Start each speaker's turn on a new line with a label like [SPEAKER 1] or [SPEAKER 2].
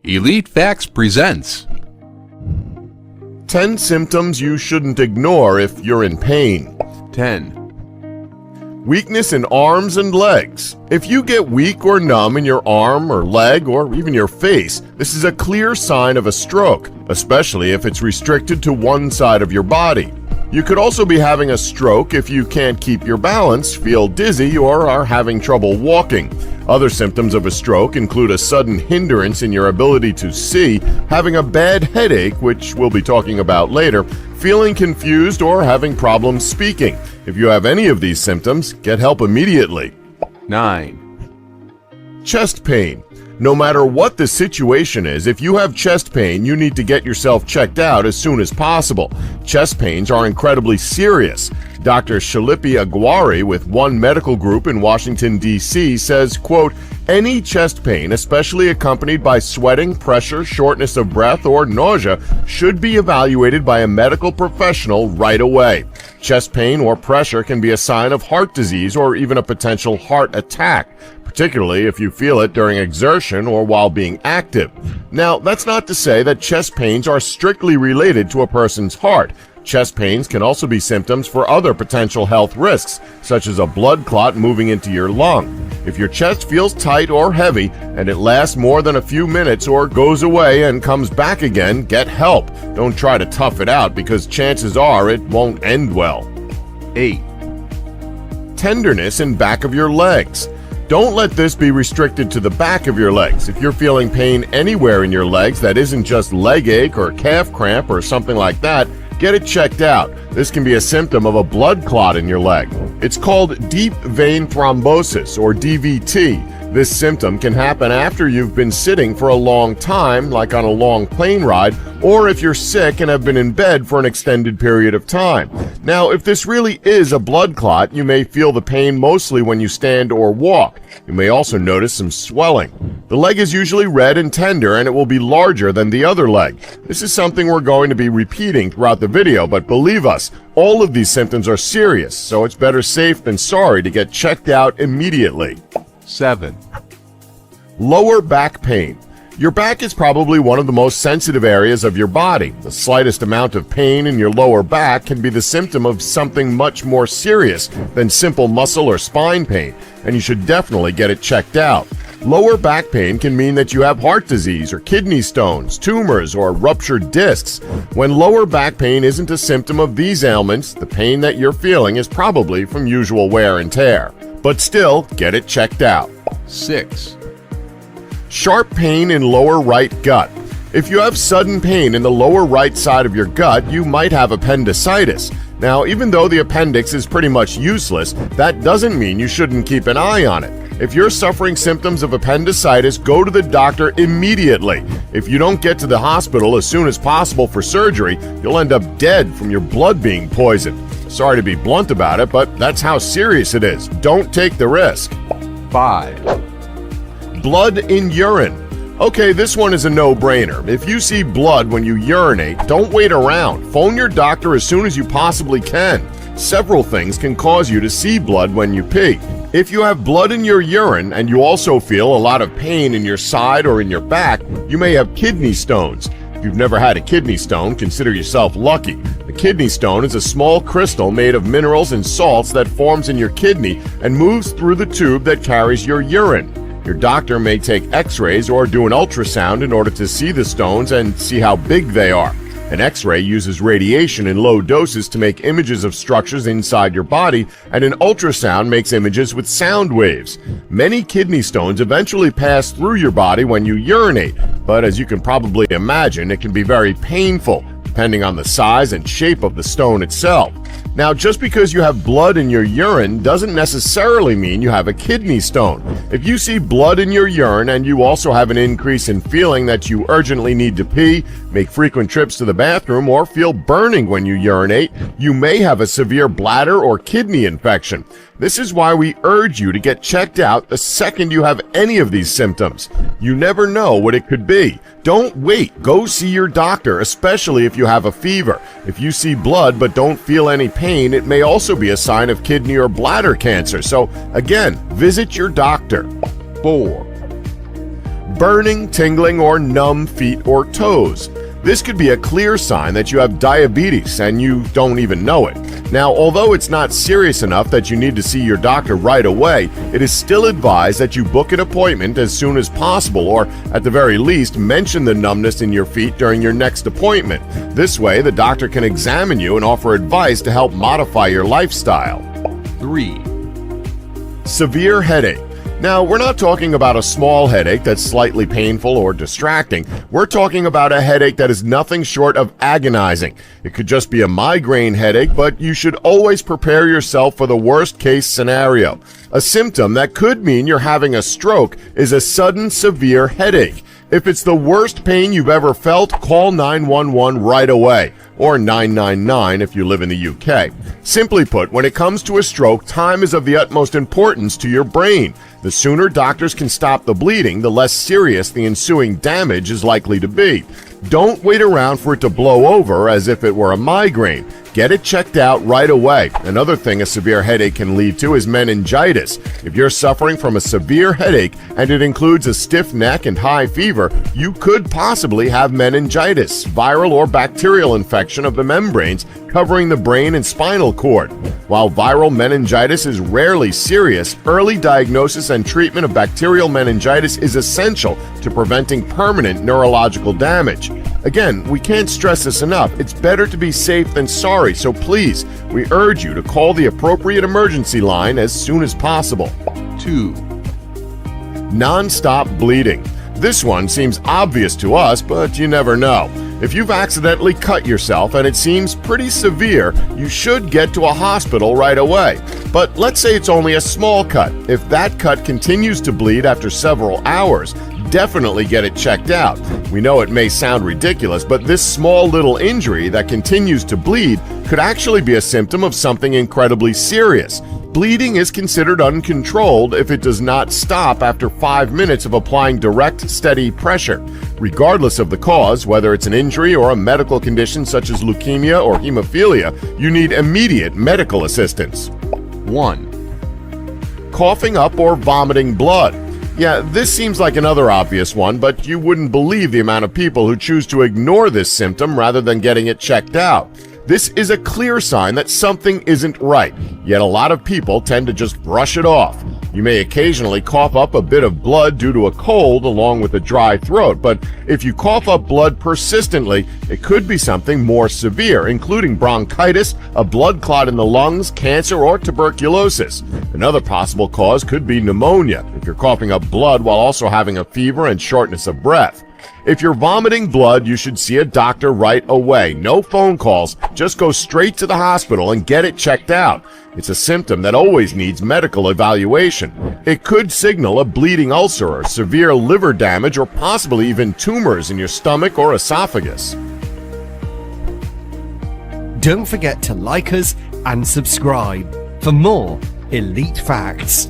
[SPEAKER 1] Elite Facts presents
[SPEAKER 2] 10 symptoms you shouldn't ignore if you're in pain.
[SPEAKER 1] 10.
[SPEAKER 2] Weakness in arms and legs. If you get weak or numb in your arm or leg or even your face, this is a clear sign of a stroke, especially if it's restricted to one side of your body. You could also be having a stroke if you can't keep your balance, feel dizzy, or are having trouble walking. Other symptoms of a stroke include a sudden hindrance in your ability to see, having a bad headache, which we'll be talking about later, feeling confused, or having problems speaking. If you have any of these symptoms, get help immediately.
[SPEAKER 1] 9.
[SPEAKER 2] Chest pain. No matter what the situation is, if you have chest pain, you need to get yourself checked out as soon as possible. Chest pains are incredibly serious. Dr. Shalipi Agwari with One Medical Group in Washington, D.C. says, quote, "Any chest pain, especially accompanied by sweating, pressure, shortness of breath, or nausea, should be evaluated by a medical professional right away. Chest pain or pressure can be a sign of heart disease or even a potential heart attack, particularly if you feel it during exertion or while being active. Now, that's not to say that chest pains are strictly related to a person's heart. Chest pains can also be symptoms for other potential health risks, such as a blood clot moving into your lung. If your chest feels tight or heavy and it lasts more than a few minutes or goes away and comes back again, get help. Don't try to tough it out because chances are it won't end well.
[SPEAKER 1] 8.
[SPEAKER 2] Tenderness in back of your legs. Don't let this be restricted to the back of your legs. If you're feeling pain anywhere in your legs that isn't just leg ache or calf cramp or something like that, get it checked out. This can be a symptom of a blood clot in your leg. It's called deep vein thrombosis, or DVT. This symptom can happen after you've been sitting for a long time, like on a long plane ride, or if you're sick and have been in bed for an extended period of time. Now, if this really is a blood clot, you may feel the pain mostly when you stand or walk. You may also notice some swelling. The leg is usually red and tender, and it will be larger than the other leg. This is something we're going to be repeating throughout the video, but believe us, all of these symptoms are serious, so it's better safe than sorry to get checked out immediately.
[SPEAKER 1] 7.
[SPEAKER 2] Lower back pain. Your back is probably one of the most sensitive areas of your body. The slightest amount of pain in your lower back can be the symptom of something much more serious than simple muscle or spine pain, and you should definitely get it checked out. Lower back pain can mean that you have heart disease or kidney stones, tumors, or ruptured discs. When lower back pain isn't a symptom of these ailments, the pain that you're feeling is probably from usual wear and tear. But still, get it checked out.
[SPEAKER 1] 6.
[SPEAKER 2] Sharp pain in lower right gut. If you have sudden pain in the lower right side of your gut, you might have appendicitis. Now, even though the appendix is pretty much useless, that doesn't mean you shouldn't keep an eye on it. If you're suffering symptoms of appendicitis, go to the doctor immediately. If you don't get to the hospital as soon as possible for surgery, you'll end up dead from your blood being poisoned. Sorry to be blunt about it, but that's how serious it is. Don't take the risk.
[SPEAKER 1] 5.
[SPEAKER 2] Blood in urine. Okay, this one is a no-brainer. If you see blood when you urinate, don't wait around. Phone your doctor as soon as you possibly can. Several things can cause you to see blood when you pee. If you have blood in your urine and you also feel a lot of pain in your side or in your back, you may have kidney stones. If you've never had a kidney stone, consider yourself lucky. The kidney stone is a small crystal made of minerals and salts that forms in your kidney and moves through the tube that carries your urine. Your doctor may take x-rays or do an ultrasound in order to see the stones and see how big they are. An x-ray uses radiation in low doses to make images of structures inside your body, and an ultrasound makes images with sound waves. Many kidney stones eventually pass through your body when you urinate, but as you can probably imagine, it can be very painful, depending on the size and shape of the stone itself. Now, just because you have blood in your urine doesn't necessarily mean you have a kidney stone. If you see blood in your urine and you also have an increase in feeling that you urgently need to pee, make frequent trips to the bathroom, or feel burning when you urinate, you may have a severe bladder or kidney infection. This is why we urge you to get checked out the second you have any of these symptoms. You never know what it could be. Don't wait. Go see your doctor, especially if you have a fever. If you see blood but don't feel any pain, it may also be a sign of kidney or bladder cancer. So again, visit your doctor.
[SPEAKER 1] 4.
[SPEAKER 2] Burning, tingling, or numb feet or toes. This could be a clear sign that you have diabetes and you don't even know it. Now, although it's not serious enough that you need to see your doctor right away, it is still advised that you book an appointment as soon as possible, or at the very least, mention the numbness in your feet during your next appointment. This way, the doctor can examine you and offer advice to help modify your lifestyle.
[SPEAKER 1] 3.
[SPEAKER 2] Severe headache. Now, we're not talking about a small headache that's slightly painful or distracting. We're talking about a headache that is nothing short of agonizing. It could just be a migraine headache, but you should always prepare yourself for the worst case scenario. A symptom that could mean you're having a stroke is a sudden severe headache. If it's the worst pain you've ever felt, call 911 right away, or 999 if you live in the UK. Simply put, when it comes to a stroke, time is of the utmost importance to your brain. The sooner doctors can stop the bleeding, the less serious the ensuing damage is likely to be. Don't wait around for it to blow over as if it were a migraine. Get it checked out right away. Another thing a severe headache can lead to is meningitis. If you're suffering from a severe headache and it includes a stiff neck and high fever, you could possibly have meningitis, viral or bacterial infection of the membranes covering the brain and spinal cord. While viral meningitis is rarely serious, early diagnosis and treatment of bacterial meningitis is essential to preventing permanent neurological damage. Again, we can't stress this enough. It's better to be safe than sorry, so please, we urge you to call the appropriate emergency line as soon as possible.
[SPEAKER 1] 2.
[SPEAKER 2] Non-stop bleeding. This one seems obvious to us, but you never know. If you've accidentally cut yourself and it seems pretty severe, you should get to a hospital right away. But let's say it's only a small cut. If that cut continues to bleed after several hours, definitely get it checked out. We know it may sound ridiculous, but this small little injury that continues to bleed could actually be a symptom of something incredibly serious. Bleeding is considered uncontrolled if it does not stop after 5 minutes of applying direct, steady pressure. Regardless of the cause, whether it's an injury or a medical condition such as leukemia or hemophilia, you need immediate medical assistance.
[SPEAKER 1] 1.
[SPEAKER 2] Coughing up or vomiting blood. Yeah, this seems like another obvious one, but you wouldn't believe the amount of people who choose to ignore this symptom rather than getting it checked out. This is a clear sign that something isn't right, yet a lot of people tend to just brush it off. You may occasionally cough up a bit of blood due to a cold along with a dry throat, but if you cough up blood persistently, it could be something more severe, including bronchitis, a blood clot in the lungs, cancer, or tuberculosis. Another possible cause could be pneumonia, if you're coughing up blood while also having a fever and shortness of breath. If you're vomiting blood, you should see a doctor right away. No phone calls, just go straight to the hospital and get it checked out. It's a symptom that always needs medical evaluation. It could signal a bleeding ulcer or severe liver damage or possibly even tumors in your stomach or esophagus.
[SPEAKER 3] Don't forget to like us and subscribe for more Elite Facts.